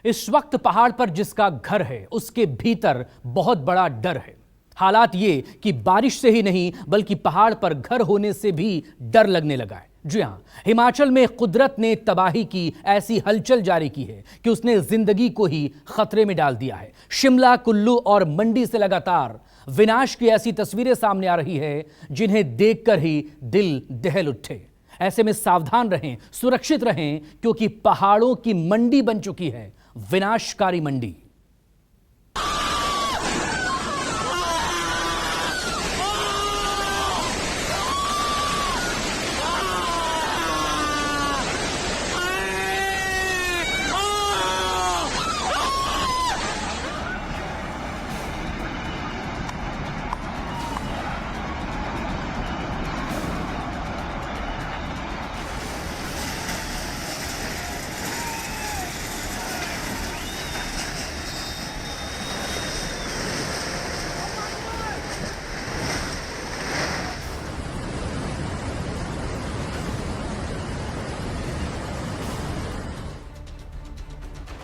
इस वक्त पहाड़ पर जिसका घर है उसके भीतर बहुत बड़ा डर है। हालात ये कि बारिश से ही नहीं बल्कि पहाड़ पर घर होने से भी डर लगने लगा है। जी हां, हिमाचल में कुदरत ने तबाही की ऐसी हलचल जारी की है कि उसने जिंदगी को ही खतरे में डाल दिया है। शिमला, कुल्लू और मंडी से लगातार विनाश की ऐसी तस्वीरें सामने आ रही है जिन्हें देखकर ही दिल दहल उठे। ऐसे में सावधान रहें, सुरक्षित रहें, क्योंकि पहाड़ों की मंडी बन चुकी है विनाशकारी मंडी।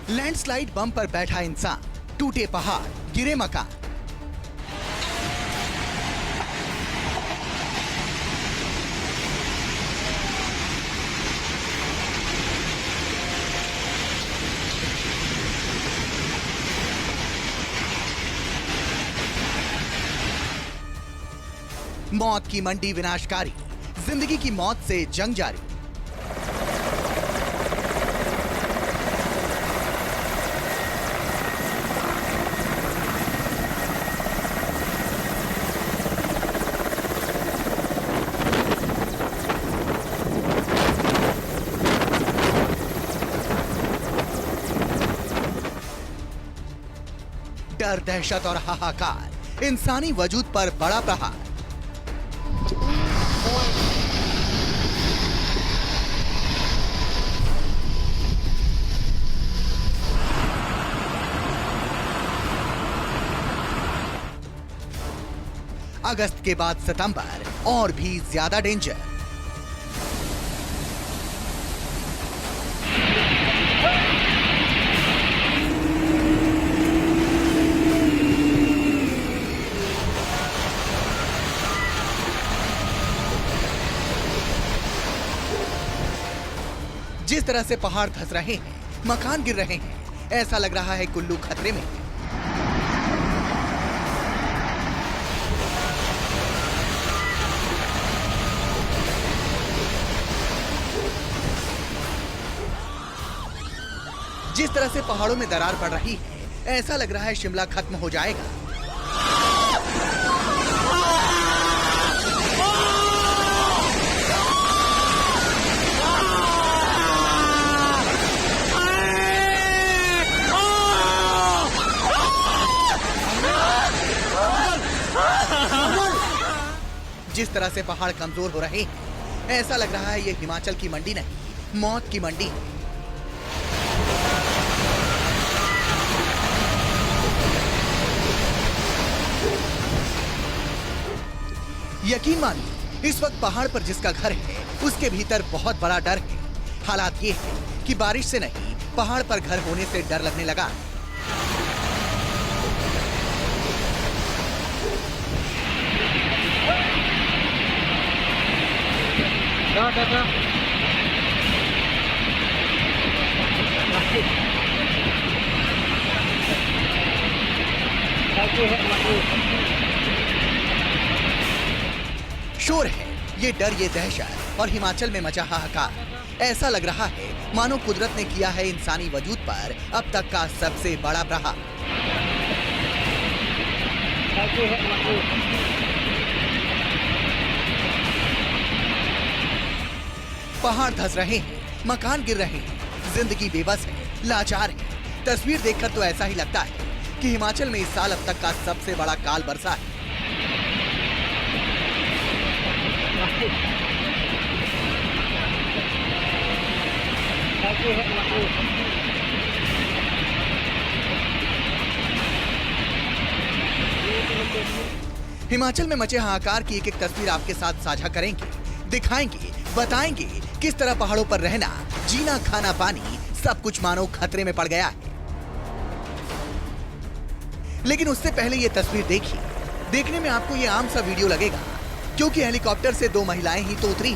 लैंडस्लाइड बम पर बैठा इंसान, टूटे पहाड़, गिरे मकान। मौत की मंडी विनाशकारी, जिंदगी की मौत से जंग जारी। डर, दहशत और हाहाकार, इंसानी वजूद पर बड़ा प्रहार। अगस्त के बाद सितंबर और भी ज्यादा डेंजर। जिस तरह से पहाड़ धंस रहे हैं, मकान गिर रहे हैं, ऐसा लग रहा है कुल्लू खतरे में। जिस तरह से पहाड़ों में दरार पड़ रही है, ऐसा लग रहा है शिमला खत्म हो जाएगा। जिस तरह से पहाड़ कमजोर हो रहे हैं, ऐसा लग रहा है ये हिमाचल की मंडी नहीं, मौत की मंडी है। यकीन मानिए, इस वक्त पहाड़ पर जिसका घर है उसके भीतर बहुत बड़ा डर है। हालात ये है कि बारिश से नहीं, पहाड़ पर घर होने से डर लगने लगा। शोर है, ये डर, ये दहशत और हिमाचल में मचा हाहाकार। ऐसा लग रहा है मानो कुदरत ने किया है इंसानी वजूद पर अब तक का सबसे बड़ा प्रहार। पहाड़ धंस रहे हैं, मकान गिर रहे हैं, जिंदगी बेबस है, लाचार है। तस्वीर देखकर तो ऐसा ही लगता है कि हिमाचल में इस साल अब तक का सबसे बड़ा काल बरसा है। हिमाचल में मचे हाहाकार की एक एक तस्वीर आपके साथ साझा करेंगे, दिखाएंगे, बताएंगे किस तरह पहाड़ों पर रहना, जीना, खाना, पानी सब कुछ मानो खतरे में पड़ गया है। लेकिन उससे पहले ये तस्वीर देखिए। देखने में आपको ये आम सा वीडियो लगेगा, क्योंकि हेलीकॉप्टर से 2 महिलाएं ही तो उतरी।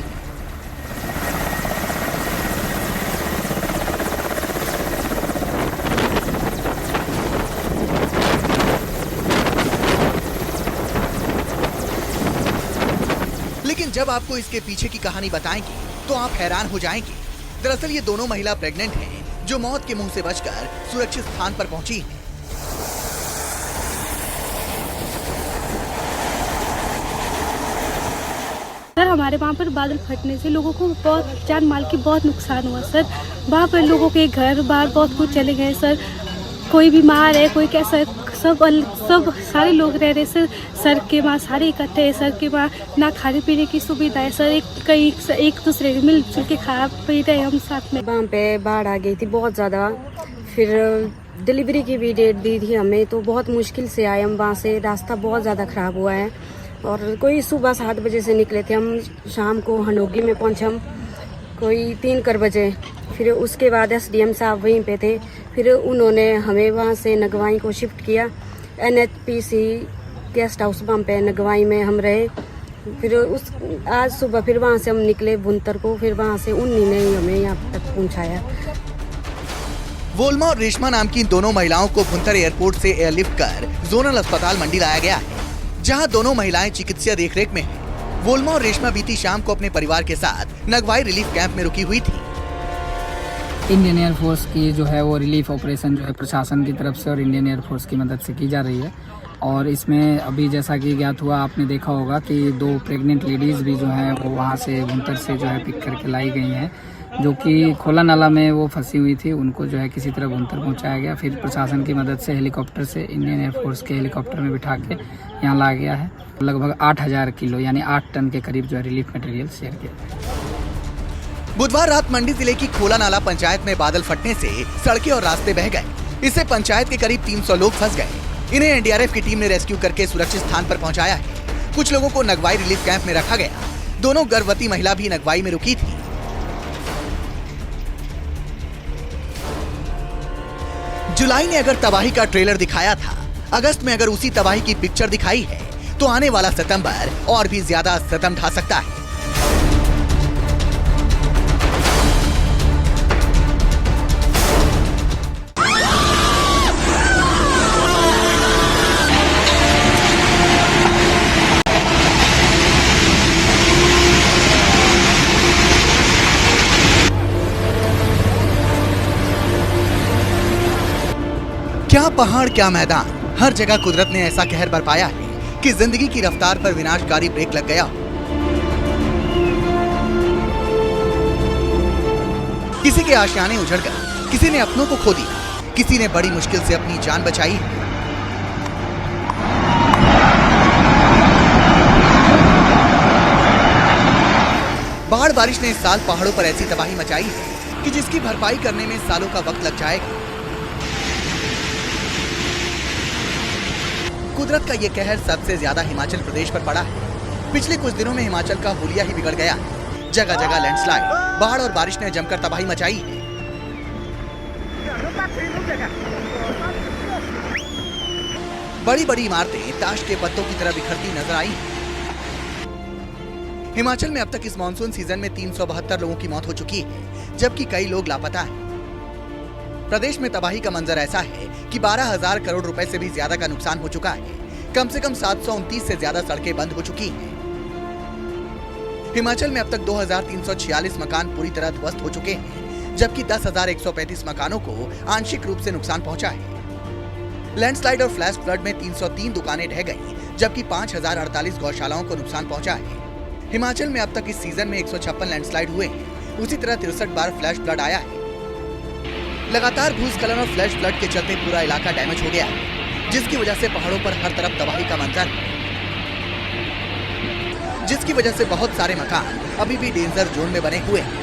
लेकिन जब आपको इसके पीछे की कहानी बताएंगे तो आप हैरान हो जाएंगे। दरअसल ये दोनों महिला प्रेग्नेंट हैं, जो मौत के मुंह से बचकर सुरक्षित स्थान पर पहुंची हैं। सर हमारे वहाँ पर बादल फटने से लोगों को बहुत जान माल की बहुत नुकसान हुआ सर। वहाँ पर लोगों के घर बार बहुत कुछ चले गए सर। कोई बीमार है, कोई कैसा, सब सारे लोग रह रहे सर। सर के वहाँ सारे इकट्ठे हैं। सर के वहाँ ना खाने पीने की सुविधा है सर। एक दूसरे में मिलजुल के खा पी रहे हम साथ में। वहाँ पे बाढ़ आ गई थी बहुत ज़्यादा। फिर डिलीवरी की भी डेट दी थी हमें, तो बहुत मुश्किल से आए हम वहाँ से। रास्ता बहुत ज़्यादा ख़राब हुआ है और कोई सुबह 7 बजे से निकले थे हम, शाम को हनोगी में पहुँचे हम कोई 3 बजे। फिर उसके बाद SDM साहब वहीं पे थे। फिर उन्होंने हमें वहाँ से नगवाई को शिफ्ट किया। NHPC गेस्ट हाउस वहाँ पे नगवाई में हम रहे। फिर आज सुबह फिर वहाँ से हम निकले बुनतर को। फिर वहाँ से उन्हीं ने ही हमें यहाँ तक पहुँचाया। वोल्मा और रेशमा नाम की दोनों महिलाओं को भुंतर एयरपोर्ट से एयरलिफ्ट कर जोनल अस्पताल मंडी लाया गया है, जहां दोनों महिलाएं चिकित्सीय देखरेख में हैं। वोल्मा और रेशमा बीती शाम को अपने परिवार के साथ नगवाई रिलीफ कैंप में रुकी हुई थी। इंडियन एयरफोर्स की जो है वो रिलीफ ऑपरेशन जो है प्रशासन की तरफ से और इंडियन एयरफोर्स की मदद से की जा रही है। और इसमें अभी जैसा कि ज्ञात हुआ, आपने देखा होगा कि 2 प्रेग्नेंट लेडीज़ भी जो हैं वो वहाँ से भुंतर से जो है पिक करके लाई गई हैं, जो कि खोला नाला में वो फंसी हुई थी। उनको जो है किसी तरह भुंतर पहुँचाया गया। फिर प्रशासन की मदद से हेलीकॉप्टर से, इंडियन एयरफोर्स के हेलीकॉप्टर में बिठा के यहाँ लाया गया है। लगभग 8000 किलो यानी 8 टन के करीब जो है रिलीफ मटेरियल शेयर किया। बुधवार रात मंडी जिले की खोला नाला पंचायत में बादल फटने से सड़कें और रास्ते बह गए। इससे पंचायत के करीब 300 लोग फंस गए। इन्हें NDRF की टीम ने रेस्क्यू करके सुरक्षित स्थान पर पहुंचाया है। कुछ लोगों को नगवाई रिलीफ कैंप में रखा गया। दोनों गर्भवती महिला भी नगवाई में रुकी थी। जुलाई ने अगर तबाही का ट्रेलर दिखाया था, अगस्त में अगर उसी तबाही की पिक्चर दिखाई है, तो आने वाला सितंबर और भी ज्यादा सितम ढा सकता है। क्या पहाड़, क्या मैदान, हर जगह कुदरत ने ऐसा कहर बरपाया है कि जिंदगी की रफ्तार पर विनाशकारी ब्रेक लग गया। किसी के आशियाने उजड़ गए, किसी ने अपनों को खो दिया, किसी ने बड़ी मुश्किल से अपनी जान बचाई। बाढ़ बारिश ने इस साल पहाड़ों पर ऐसी तबाही मचाई है कि जिसकी भरपाई करने में सालों का वक्त लग जाएगा। कुदरत का ये कहर सबसे ज्यादा हिमाचल प्रदेश पर पड़ा है। पिछले कुछ दिनों में हिमाचल का हुलिया ही बिगड़ गया है। जगह जगह लैंडस्लाइड, बाढ़ और बारिश ने जमकर तबाही मचाई है। बड़ी बड़ी इमारतें ताश के पत्तों की तरह बिखरती नजर आई हैं। हिमाचल में अब तक इस मानसून सीजन में 372 लोगों की मौत हो चुकी है, जबकि कई लोग लापता हैं। प्रदेश में तबाही का मंजर ऐसा है कि 12,000 करोड़ रुपए से भी ज्यादा का नुकसान हो चुका है। कम से कम 729 से ज्यादा सड़कें बंद हो चुकी हैं। हिमाचल में अब तक 2346 मकान पूरी तरह ध्वस्त हो चुके हैं, जबकि 10,135 मकानों को आंशिक रूप से नुकसान पहुंचा है। लैंडस्लाइड और फ्लैश फ्लड में 303 दुकानें ढह गई, जबकि 5,048 गौशालाओं को नुकसान पहुंचा है। हिमाचल में अब तक इस सीजन में 156 लैंडस्लाइड हुए हैं। उसी तरह 63 बार फ्लैश फ्लड आया है। लगातार भूस्खलन और फ्लैश फ्लड के चलते पूरा इलाका डैमेज हो गया है, जिसकी वजह से पहाड़ों पर हर तरफ तबाही का मंजर है, जिसकी वजह से बहुत सारे मकान अभी भी डेंजर जोन में बने हुए हैं।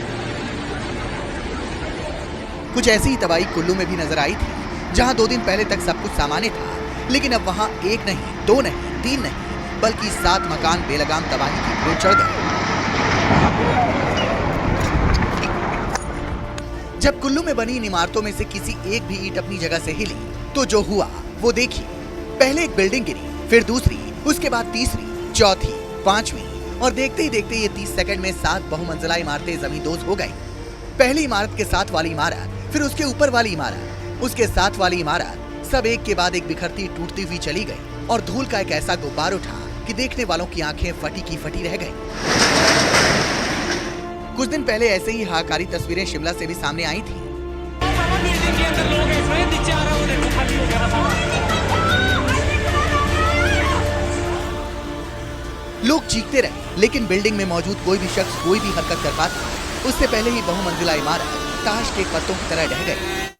कुछ ऐसी ही तबाही कुल्लू में भी नजर आई थी, जहां 2 दिन पहले तक सब कुछ सामान्य था, लेकिन अब वहां 1 नहीं, 2 नहीं, 3 नहीं, बल्कि 7 मकान बेलगाम तबाही की भेंट चढ़ गए। जब कुल्लू में बनी इन इमारतों में से किसी एक भी ईंट अपनी जगह से हिली, तो जो हुआ वो देखिए। पहले एक बिल्डिंग गिरी, फिर दूसरी, उसके बाद तीसरी, चौथी, पांचवी और देखते ही देखते ये 30 सेकंड में 7 बहुमंजिला इमारतें जमींदोज हो गई। पहली इमारत के साथ वाली इमारत, फिर उसके ऊपर वाली इमारत, उसके साथ वाली इमारत, सब एक के बाद एक बिखरती टूटती हुई चली गई और धूल का एक ऐसा गुब्बार उठा कि देखने वालों की आंखें फटी की फटी रह गई। कुछ दिन पहले ऐसे ही हाहाकारी तस्वीरें शिमला से भी सामने आई थी। लोग चीखते रहे, लेकिन बिल्डिंग में मौजूद कोई भी शख्स कोई भी हरकत कर पाता। उससे पहले ही बहुमंजिला इमारत ताश के पत्तों की तरह ढह गई।